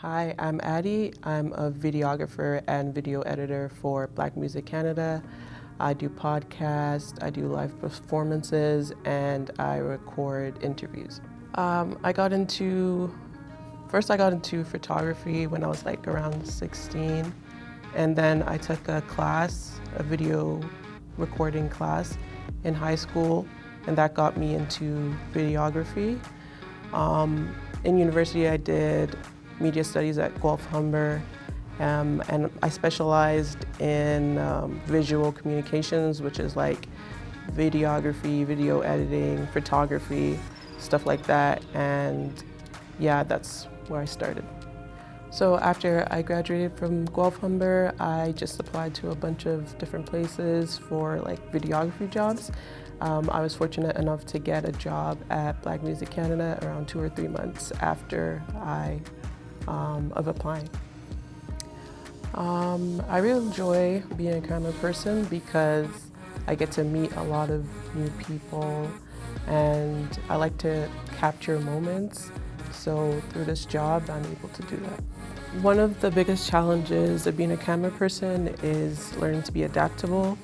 Hi, I'm Addie. I'm a videographer and video editor for Black Music Canada. I do podcasts, I do live performances, and I record interviews. First I got into photography when I was like around 16, and then I took a class, a video recording class in high school, and that got me into videography. In university I did media studies at Guelph Humber, and I specialized in visual communications, which is like videography, video editing, photography, stuff like that, and yeah, that's where I started. So after I graduated from Guelph Humber, I just applied to a bunch of different places for like videography jobs. I was fortunate enough to get a job at Black Music Canada around 2 or 3 months after of applying. I really enjoy being a camera person because I get to meet a lot of new people and I like to capture moments. So through this job, I'm able to do that. One of the biggest challenges of being a camera person is learning to be adaptable,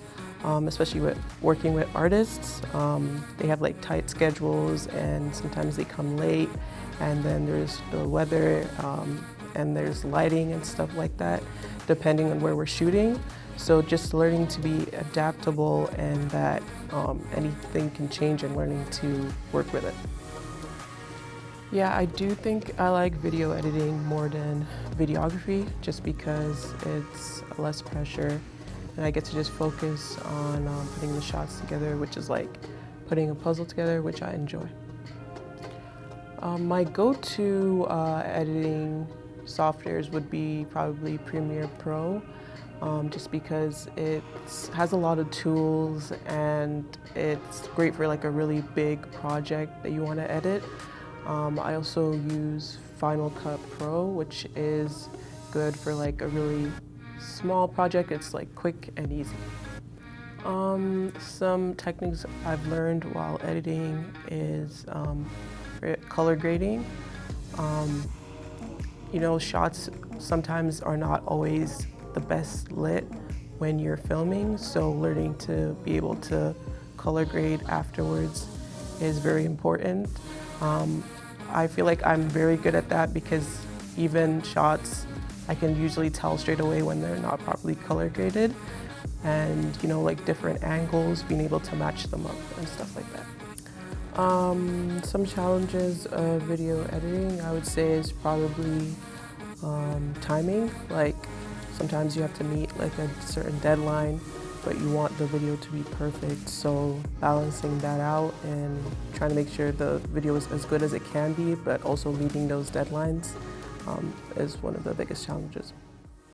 especially with working with artists. They have like tight schedules and sometimes they come late, and then there's the weather and there's lighting and stuff like that, depending on where we're shooting. So just learning to be adaptable and that anything can change and learning to work with it. Yeah, I do think I like video editing more than videography just because it's less pressure and I get to just focus on putting the shots together, which is like putting a puzzle together, which I enjoy. My go-to editing softwares would be probably Premiere Pro, just because it has a lot of tools and it's great for like a really big project that you want to edit. I also use Final Cut Pro, which is good for like a really small project. It's like quick and easy. Some techniques I've learned while editing is color grading. You know, shots sometimes are not always the best lit when you're filming, so learning to be able to color grade afterwards is very important. I feel like I'm very good at that because even shots, I can usually tell straight away when they're not properly color graded, and you know, like different angles, being able to match them up and stuff like that. Some challenges of video editing, I would say, is probably timing. Like sometimes you have to meet like a certain deadline, but you want the video to be perfect. So balancing that out and trying to make sure the video is as good as it can be, but also meeting those deadlines is one of the biggest challenges.